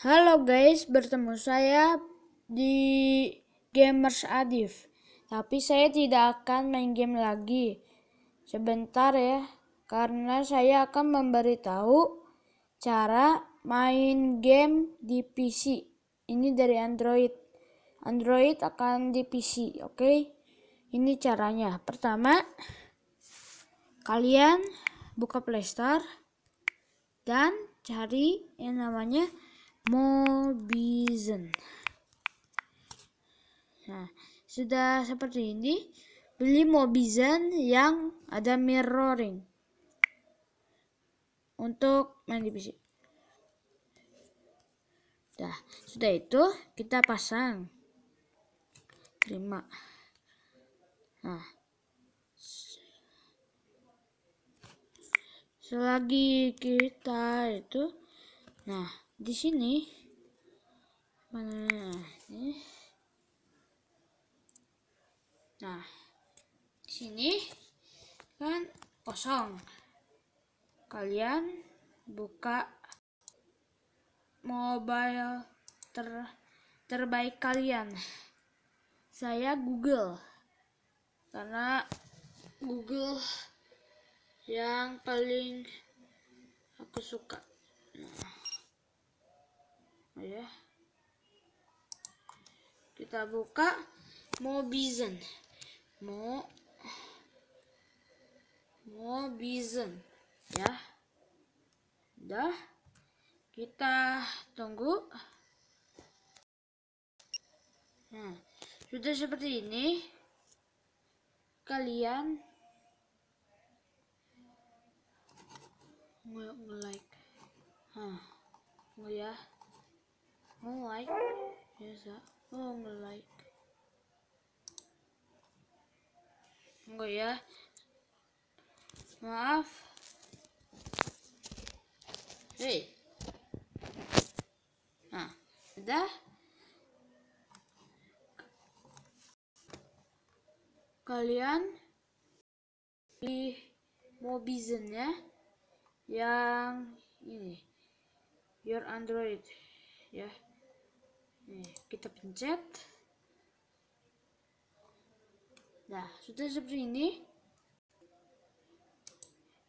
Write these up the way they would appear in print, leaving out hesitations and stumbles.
Halo guys, bertemu saya di Gamers Adif. Tapi saya tidak akan main game lagi. Sebentar ya, karena saya akan memberitahu cara main game di PC. Ini dari Android. Android akan di PC, oke? Ini caranya. Pertama, kalian buka Play Store dan cari yang namanya Mobizen. Nah, sudah seperti ini, beli Mobizen yang ada mirroring untuk main di PC. Nah, sudah itu kita pasang. Terima. Nah, selagi kita itu, nah di sini mana ini? Nah, di sini kan kosong. Kalian buka mobile terbaik kalian. Saya Google, karena Google yang paling aku suka. Nah, ya, kita buka Mobizen. Mobizen ya. Udah, kita tunggu. Nah, sudah seperti ini. Kalian nge-like. Ya. Nge-like. Biasa. Nge-like. Enggak ya. Maaf. Hei. Nah, udah. Kalian pilih Mobizen ya, yang ini, your Android ya. Nih, kita pencet. Nah, sudah seperti ini.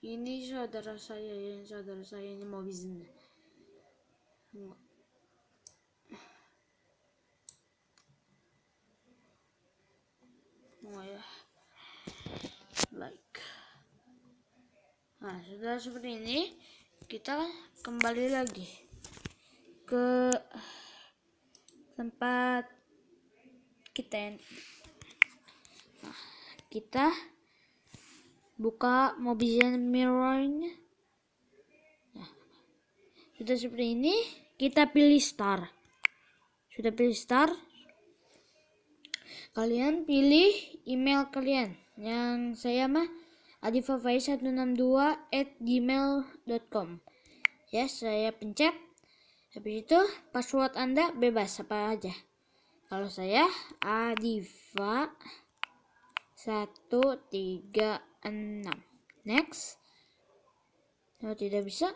Ini saudara saya ini Mobizen. Ya, like. Nah, sudah seperti ini, kita kembali lagi ke tempat kita. Nah, kita buka Mobizen mirroring. Nah, sudah seperti ini, kita pilih start. Sudah pilih start, kalian pilih email kalian. Yang saya mah adifafai162@gmail.com. Ya, saya pencet. Habis itu password Anda bebas apa aja. Kalau saya Adifa 136. Next. Kalau tidak bisa,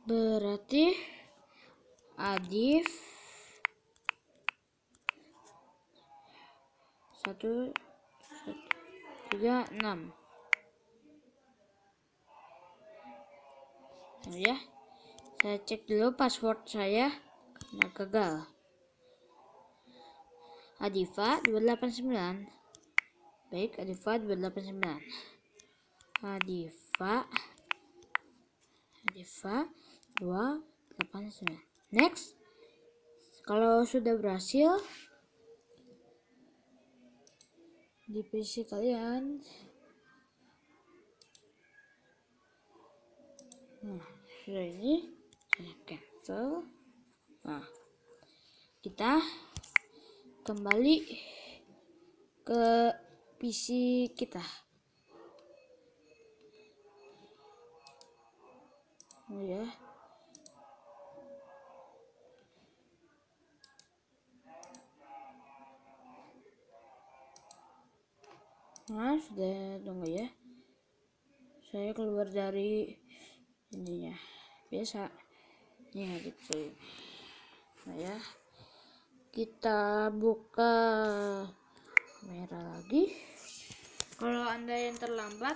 berarti Adif 136. Nah, ya, saya cek dulu password saya karena gagal. Adifa 289. Baik, Adifa 289. Adifa 289. Next. Kalau sudah berhasil di PC kalian, nah, sudah ini saya cancel. Nah, kita kembali ke PC kita. Oh ya. Nah, sudah tunggu ya. Saya keluar dari ininya. Biasa. Ya gitu. Nah ya, kita buka kamera lagi. Kalau Anda yang terlambat,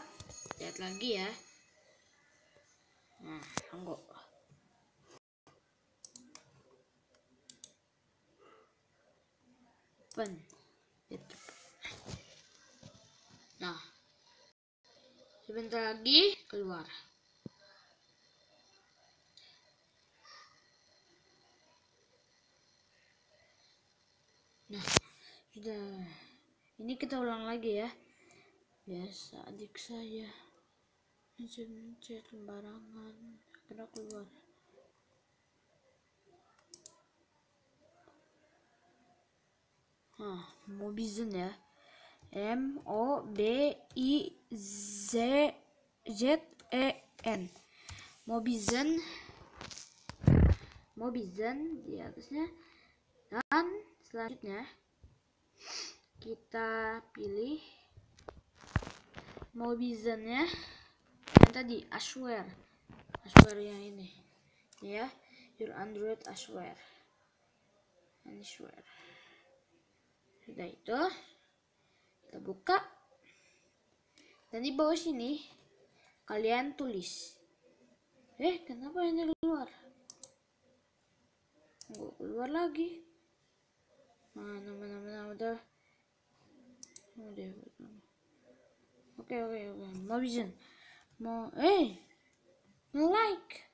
lihat lagi ya. Nah, tunggu. Open. Gitu. Nah, sebentar lagi keluar. Nah, sudah. Ini kita ulang lagi ya. Biasa adik saya mencet sembarangan, kena keluar. Mobizen ya. Mobizen. Mobizen di atasnya. Dan selanjutnya kita pilih Mobizennya yang tadi, Asware yang ini ya, Your Android Asware. Sudah itu kita buka, dan di bawah sini kalian tulis. Kenapa ini keluar? Nggak keluar lagi. Mana udah. Oke. Mobizen. Like.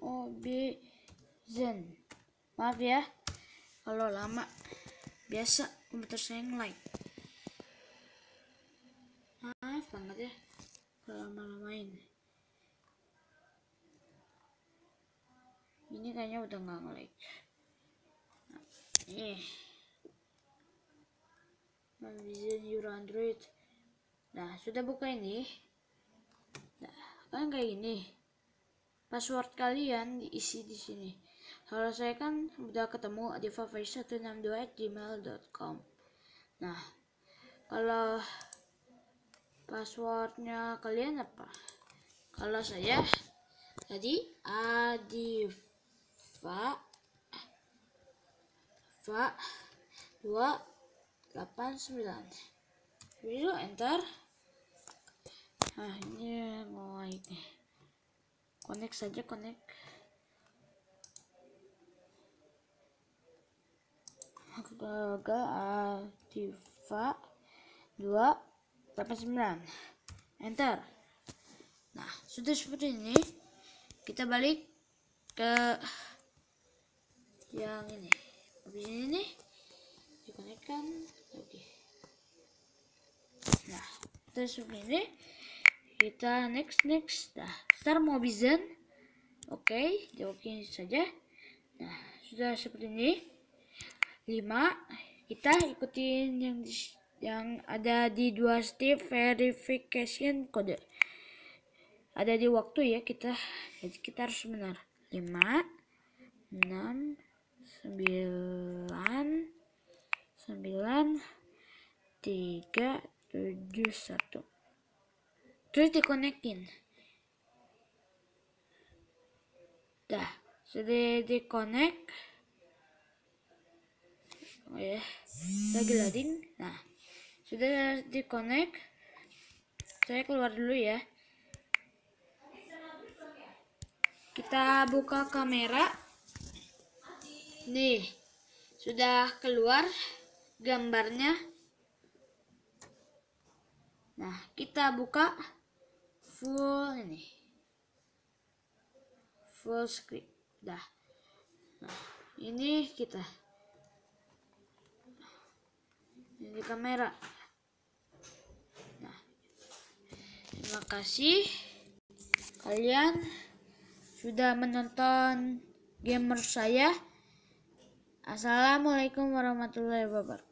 Mobizen. Maaf ya kalau lama, biasa komputer saya nge-like. Maaf banget ya kalau lama-lamain. Ini kayaknya udah nggak nge-like. Mobizen Your Android. Nah, sudah buka ini. Nah, kan kayak gini. Password kalian diisi di sini. Kalau saya kan udah ketemu adifa162@gmail.com. Nah, kalau passwordnya kalian apa? Kalau saya tadi adifa289. Lalu enter. Nah, ini mau ini. Connect saja. Agak adifa289. Enter. Nah, sudah seperti ini. Kita balik ke yang ini. Habis ini dikonekkan lagi. Nah, terus seperti ini. Kita next. Nah, start Mobizen. Oke, oke saja. Nah, sudah seperti ini. 5. Kita ikutin yang ada di 2 step verification code. Ada di waktu ya, jadi kita harus benar. 5 6 9 3 7 1. Terus dikonekin. Dah, sudah dikonek. Lagi loading. Nah, sudah dikonek. Saya keluar dulu ya. Kita buka kamera. Nih, sudah keluar gambarnya. Nah, kita buka full screen. Dah. Nah, ini kita. Ini kamera. Nah, terima kasih kalian sudah menonton gamer saya. Assalamualaikum warahmatullahi wabarakatuh.